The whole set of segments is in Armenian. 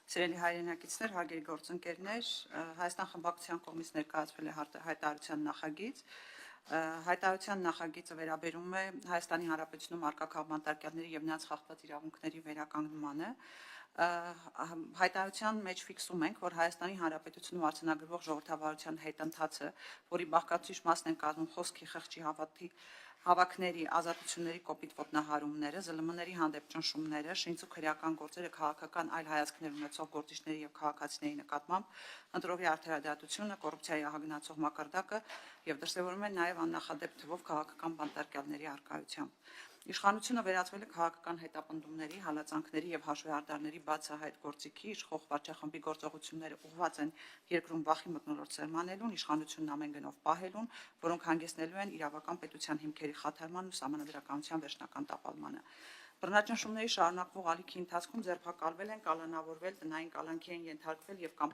Սիրելի հայրենակիցներ, հարգելի գործընկերներ, Հայաստան խմբակցության կողմից ներկայացվել է հայտարարության նախագիծ։ Հայտարարության նախագիծը վերաբերում է Հայաստանի Հանրապետությունում առկա քաղաքապետարների եւ նրանց խախտած իրավունքների վերականգնմանը։ Հայտարարության մեջ ֆիքսում ենք, որ Հայաստանի Հանրապետությունում արձանագրվող ժողովրդավարության հետընթացը, որի բաղկացուցիչ մասն են կազմում խոսքի, խղճի, հավաքների, ազատությունների կոպիտ ոտնահարումները, ԶԼՄ-ների հանդեպ ճնշումները, շինծ ու քրեական գործերը, քաղաքական այլ հայացքներ ունեցող գործիչների եւ քաղաքացիների նկատմամբ, ընտրովի արդարադատությունը, կոռուպցիայի ահագնացող մակարդակը եւ դրսեւորում են նաեւ աննախադեպ թվով քաղաքական բանտարկյալների առկայությամբ։ Իշխանությունը վերածվել է քաղաքական հետապնդումների, հալածանքների եւ հաշվեհարդարների բացահայտ գործիքի, իշխող վարչախմբի գործողությունները ուղղված են երկրում վախի մթնոլորտ սերմանելուն, իշխանությունն ամեն գնով պահելուն, որոնք հանգեցնելու են իրավական պետության հիմքերի խաթարման ու սահմանադրականության վերջնական տապալմանը։ Բռնաճնշումների շարունակվող ալիքի ընթացքում ձերբակալվել են, կալանավորվել, տնային կալանքի են ենթարկվել եւ կամ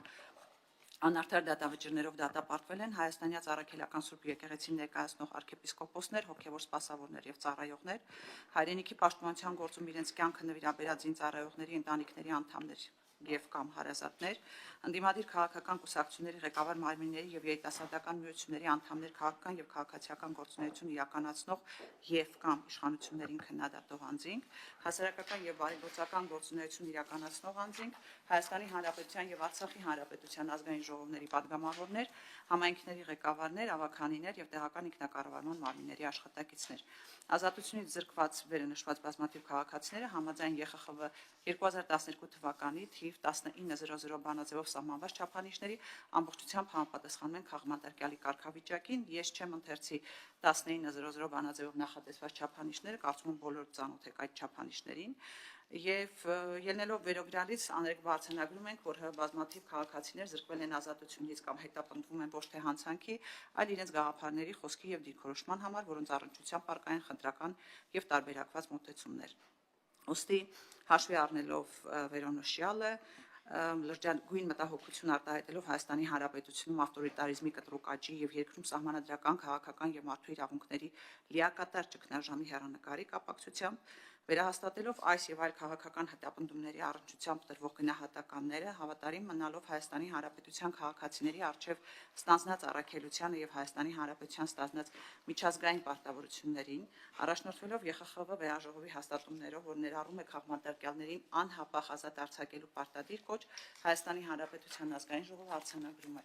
անարդար դատավճիռներով դատապարտվել են հայաստանյաց առաքելական Սուրբ եկեղեցին ներկայացնող arczepiskopոսներ, հոգևոր սպասավորներ եւ ծառայողներ, հայրենիքի պաշտպանության գործում իրենց կյանքը նվիրաբերած ծառայողների ընտանիքների անդամներ եւ կամ հարազատներ, ընդդիմադիր քաղաքական կուսակցությունների ղեկավար մարմինների եւ երիտասարդական միությունների անդամներ, քաղաքական եւ քաղաքացիական գործունեություն իրականացնող եւ կամ իշխանություններին քննադատող անձինք, հասարակական եւ բարեգործական գործունեություն իրականացնող անձինք, Հայաստանի Հանրապետության եւ Արցախի Հանրապետության ազգային ժողովների падգամավորներ, համայնքների ղեկավարներ, ավականիներ եւ տեղական ինքնակառավարման մարմինների աշխատակիցներ։ Ազատությունից զրկված վերնշված բազմաթիվ քաղաքացիները համաձայն ԵԽԽՎ 2012 թվականի թիվ 1900 բանաձևով սահմանված չափանիշների ամբողջությամբ համապատասխանում են քաղաքապետարանի կարգավիճակին։ Ես չեմ ընթերցի 1900 բանաձևով նախատեսված չափանիշները, կարծում եմ բոլորը ծանոթ եք այդ չափանիշներին։ Եվ ելնելով վերոգրալից աներկբա արձանագրում ենք, որ բազմաթիվ քաղաքացիներ զրկվել են ազատությունից կամ հետապնդվում են ոչ թե հանցանքի, այլ իրենց գաղափարների, խոսքի եւ դիրքորոշման համար, որոնց առնչությամբ առկա են խնդրական եւ տարբերակված մոտեցումներ։ Ոստի հաշվի առնելով վերոնշյալը, լրջագույն մտահոգություն արտահայտելով Հայաստանի Հանրապետությունում ավտորիտարիզմի կտրուկ աճի եւ երկրում սահմանադրական, քաղաքական եւ մարդու իրավունքների լիակատար ճգնաժամի հեռանկարի կապակցությամբ վերահաստատելով այս եւ այլ քաղաքական հետապնդումների առնչությամբ տրվող գնահատականները, հավատարիմ մնալով Հայաստանի Հանրապետության քաղաքացիների առջև ստանձնած առաքելությանը եւ Հայաստանի Հանրապետության ստանձնած միջազգային պարտավորություններին, առաջնորդվելով ԵԽԽՎ վերաժողովի հաստատումներով, որ ներառում է քաղաքապետարներին անհապաղ ազատ արձակելու պարտադիր կոչ, Հայաստանի Հանրապետության ազգային ժողովը արձանագրում է,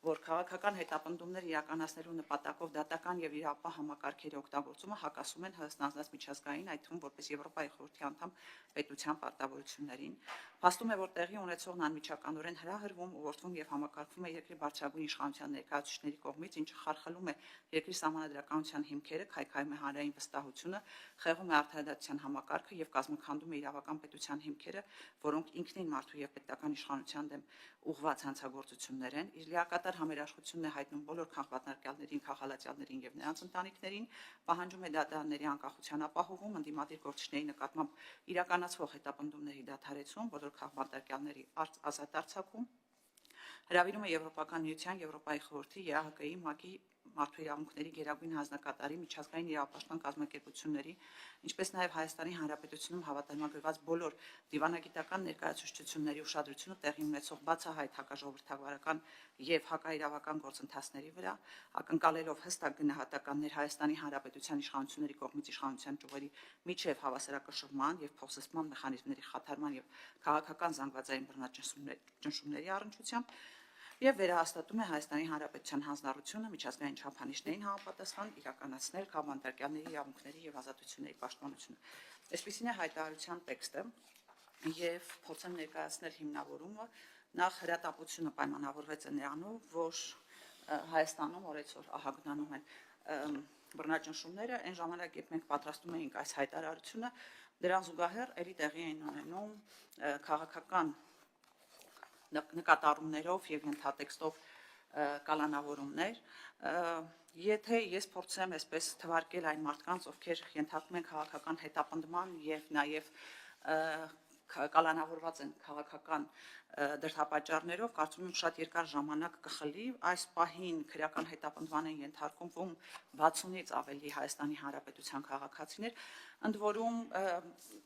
որ քաղաքական հետապնդումներ իրականացնելու նպատակով դատական եւ իրավապահ համակարգերի օգտագործումը հակասում են ստանձնած միջազգային, այդ թվում որպես Եվրոպայի խորհրդի անդամ պետության պարտավորություններին, փաստում է, որ տեղի ունեցողն անմիջականորեն հրահրվում, ուղղորդվում եւ համակարգվում է երկրի բարձրագույն իշխանության ներկայացուցիչների կողմից, ինչը խարխլում է երկրի սահմանադրականության հիմքերը, քայքայում է հանրային վստահությունը, խեղում է արդարադատության համակարգը եւ կազմաքանդում է իրավական պետության հիմքերը, որոնք ինքնին մարդու եւ պետական իշխանության դեմ ուղղված հանցագործություններ են, իր լիակատար համերաշխությունն է հայտնում բոլոր քաղաքապետարներին, քաղաքալացյալներին եւ նրանց ընտանիքներին, պահանջում է դատարանների անկախության ապահովում, ընդդիմադիր գործիչների նկատմամբ իրականացվող հետապնդումների դադարեցում, բոլոր քաղաքապետարների ազատ արձակում, հրավիրում է Եվրոպական միության, Եվրոպայի խորհրդի, ԵԱՀԿ-ի, ՄԱԿ-ի մարդու իրավունքների գերագույն հանձնակատարի, միջազգային իրավապաշտպան կազմակերպությունների, ինչպես նաև Հայաստանի Հանրապետությունում հավատարմագրված բոլոր դիվանագիտական ներկայացուցչությունների ուշադրությունը տեղի ունեցող բացահայտ հակաժողովրդավարական եւ հակաիրավական գործընթացների վրա, ակնկալելով հստակ գնահատականներ Հայաստանի Հանրապետության իշխանությունների կողմից իշխանության ճյուղերի միջև հավասարակշռման եւ փոխզսպման մեխանիզմների խաթարման եւ քաղաքական զանգվածային բռնաճնշումների առնչությամբ եւ վերահաստատում է Հայաստանի Հանրապետության հանձնառությունը միջազգային չափանիշներին համապատասխան իրականացնել քաղաքապետարների իրավունքների եւ ազատությունների պաշտպանությունը։ Այսպիսին է հայտարարության տեքստը եւ փորձեմ ներկայացնել հիմնավորումը։ Նախ հրատապությունը պայմանավորվեց նրանով, որ Հայաստանում օրեցօր ահագնանում են բռնաճնշումները, այն ժամանակ երբ մենք պատրաստում էինք այս հայտարարությունը, դրան զուգահեռ ելի տեղի էին ունենում քաղաքական նկատառումներով եւ ենթատեքստով կալանավորումներ, եթե ես փորձեմ այսպես թվարկել այն մարդկանց, ովքեր ենթարկվում են քաղաքական հետապնդման եւ նաեւ կալանավորված են քաղաքական դրդապատճառներով, կարծում եմ շատ երկար ժամանակ կխլի, այս պահին քրեական հետապնդման են ենթարկվում 60-ից ավելի Հայաստանի Հանրապետության քաղաքացիներ, Ընդ որում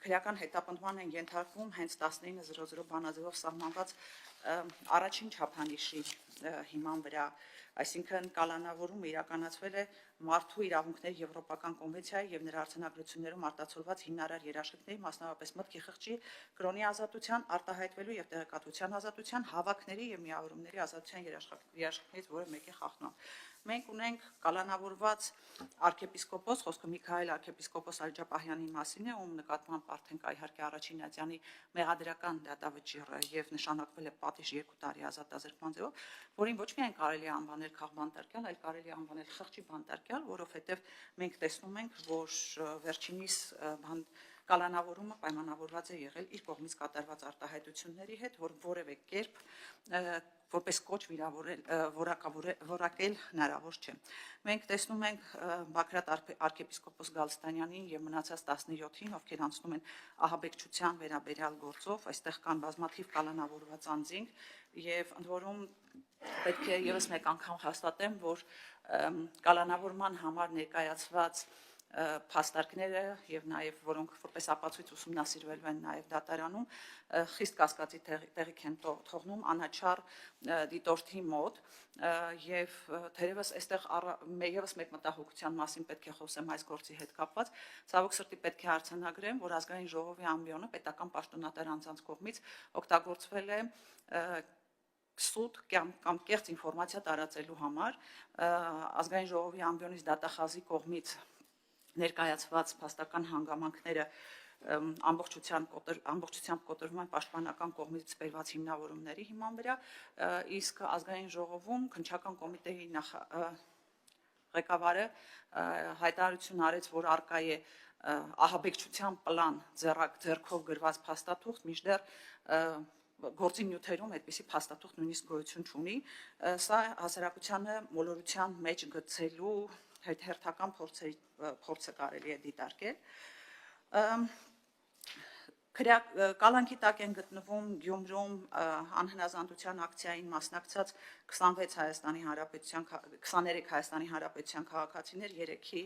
քրեական հետապնդման են ենթարկվում հենց 19:00 բանաձևով սահմանված առաջին չափանիշի հիման վրա, այսինքն կալանավորումը իրականացվել է մարդու իրավունքների եվրոպական կոնվենցիայի եւ նրա արձանագրություններում արտացոլված հիմնարար երաշխիքների, մասնավորապես մտքի խղճի, կրոնի ազատության, արտահայտվելու եւ տեղեկատվության ազատության, հավաքների եւ միավորումների ազատության երաշխիքներից որը մեկի խախտում։ Մենք ունենք կալանավորված arczepiskopos, խոսքը Միքայել arczepiskopos Ալջապահյանի մասին է, ում նկատմամբ արդեն կա իհարկե առաջին ատյանի մեղադրական դատավճիռը եւ նշանակվել է պատիժ 2 տարի ազատազրկման ձևով, որին ոչ միայն կարելի է անվանել քաղբանտարկյալ, այլ կարելի է անվանել խղճի բանտարկյալ, որովհետեւ մենք տեսնում ենք, որ վերջինիս կալանավորումը պայմանավորված է եղել իր կողմից կատարված արտահայտությունների հետ, որ որևէ կերպ որպես կոչ որակել հնարավոր չէ։ Մենք տեսնում ենք Բագրատ arczepiskopos Գալստանյանին եւ մնացած 17-ին, ովքեր անցնում են ահաբեկչության վերաբերյալ գործով, այստեղ կան բազմաթիվ կալանավորված անձինք եւ ընդ որում պետք է եւս մեկ անգամ հաստատեմ, որ կալանավորման համար ներկայացված փաստարկները եւ նաեւ որոնք որպես ապացույց ուսումնասիրվելու են նաեւ դատարանում խիստ կասկածի տեղիք են թողնում անաչառ դիտորդի մոտ եւ թերևս այստեղ եւս մեկ մտահոգության մասին պետք է խոսեմ այս գործի հետ կապված ցավոք սրտի պետք է արձանագրեմ որ ազգային ժողովի ամբիոնը պետական պաշտոնատար անձանց կողմից օգտագործվել է սուտ կամ կեղծ ինֆորմացիա տարածելու համար ազգային ժողովի ամբիոնից դատախազի կողմից ներկայացված փաստական հանգամանքները ամբողջությամբ կոտրվում են պաշտպանական կողմից բերված հիմնավորումների հիման վրա, իսկ ազգային ժողովում քննչական կոմիտեի ղեկավարը հայտարարություն արեց, որ արկա է ահաբեկչության պլան ձեռքով գրված փաստաթուղթ, մինչդեռ գործի նյութերում այդպիսի փաստաթուղթ նույնիսկ գոյություն չունի, սա հասարակությանը մոլորության մեջ գցելու հերթական փորձը կարելի է դիտարկել։ Կալանքի տակ են գտնվում Գյումրում անհնազանդության ակցիային մասնակցած 23 Հայաստանի Հանրապետության քաղաքացիներ, 3-ի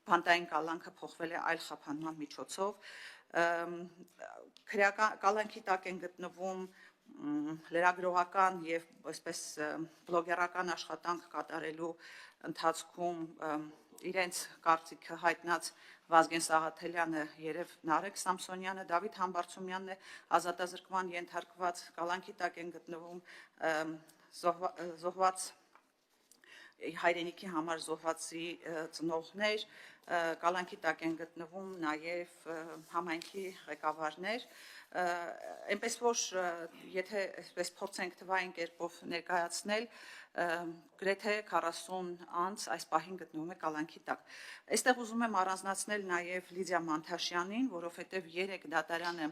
բանտային կալանքը փոխվել է այլ խափանման միջոցով։ Կալանքի տակ են գտնվում լրագրողական եւ այսպես բլոգերական աշխատանք կատարելու ընթացքում իրենց կարծիքը հայտնած Վազգեն Սաղաթելյանը երև Նարեկ Սամսոնյանը, Դավիթ Համբարձումյանն է ազատազրկման ենթարկված, կալանքի տակ են գտնվում զոհված հայրենիքի համար զոհվածի ծնողներ, կալանքի տակ են գտնվում նաև համայնքի ղեկավարներ, այնպես որ եթե այսպես փորձենք թվային կերպով ներկայացնել, գրեթե 40 անձ այս պահին գտնվում է կալանքի տակ։ Այստեղ ուզում եմ առանձնացնել նաև Լիդիա Մանթաշյանին, որովհետև 3 դատարանը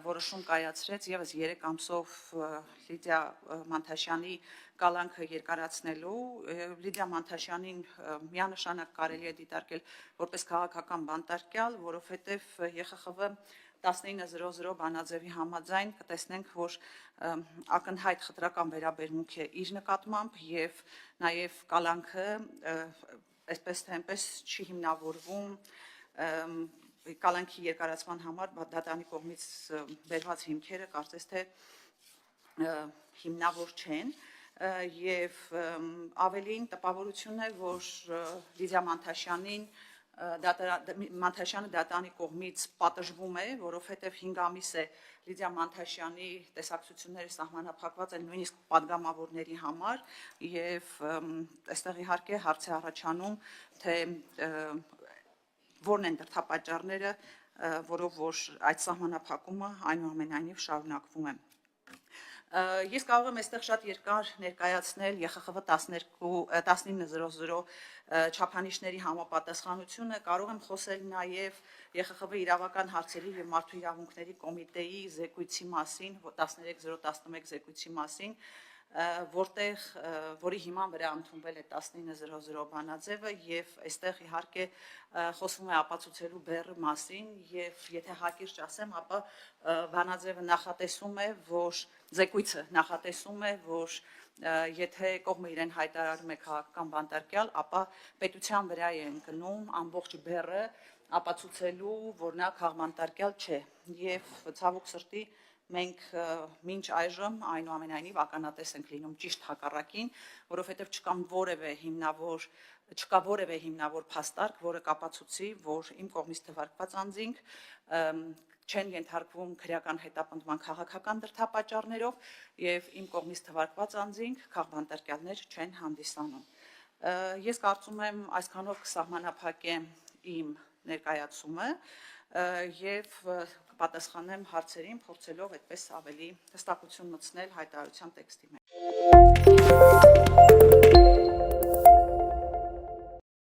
որոշում կայացրեց եւս 3 ամսով Լիդիա Մանթաշյանի կալանքը երկարացնելու, Լիդիա Մանթաշյանին միանշանակ կարելի է դիտարկել որպես քաղաքական բանտարկյալ, որովհետև ԵԽԽՎ 19:00 բանաձևի համաձայն կտեսնենք, որ ակնհայտ խտրական վերաբերմունք է իր նկատմամբ եւ նաեւ կալանքը այսպես թե այնպես չի հիմնավորվում կալանքի երկարացման համար դատարանի կողմից բերված հիմքերը կարծես թե հիմնավոր չեն եւ ավելին տպավորությունն է, որ Լիդիա Մանթաշյանը դատարանի կողմից պատժվում է, որովհետև 5 ամիս է Լիդիա Մանթաշյանի տեսակցությունները սահմանափակված են նույնիսկ պատգամավորների համար եւ այստեղ իհարկե հարց է առաջանում, թե որն են դրդապատճառները, որով որ այդ սահմանափակումը այնուամենայնիվ շարունակվում է։ Ես կարող եմ այստեղ շատ երկար ներկայացնել ԵԽԽՎ 19:00 չափանիշների համապատասխանությունը, կարող եմ խոսել նաև ԵԽԽՎ իրավական հարցերի եւ մարդու իրավունքների կոմիտեի զեկույցի մասին, 13/011 զեկույցի մասին, որի հիման վրա ընդունվել է 19:00 բանաձևը եւ այստեղ իհարկե խոսվում է ապացուցելու բեռը մասին եւ եթե հակիրճ ասեմ, ապա բանաձևը նախատեսում է, որ զեկույցը նախատեսում է, որ եթե կողմը իրեն հայտարարում է քաղաքական բանտարկյալ, ապա պետության վրա է ընկնում ամբողջ բեռը ապացուցելու, որ նա քաղբանտարկյալ չէ, եւ ցավոք սրտի մենք մինչ այժմ այնուամենայնիվ ականատես ենք լինում ճիշտ հակառակին, որովհետեւ չկա որևէ հիմնավոր փաստարկ, որը կապացուցի, որ իմ կողմից թվարկված անձինք չեն ենթարկվում քրեական հետապնդման քաղաքական դրդապատճառներով եւ իմ կողմից թվարկված անձինք քաղբանտարկյալներ չեն հանդիսանում։ Ես կարծում եմ այսքանով կսահմանափակեմ իմ ներկայացումը եւ կպատասխանեմ հարցերին, փորձելով այդպես ավելի հստակություն մտցնել հայտարարության տեքստի մեջ։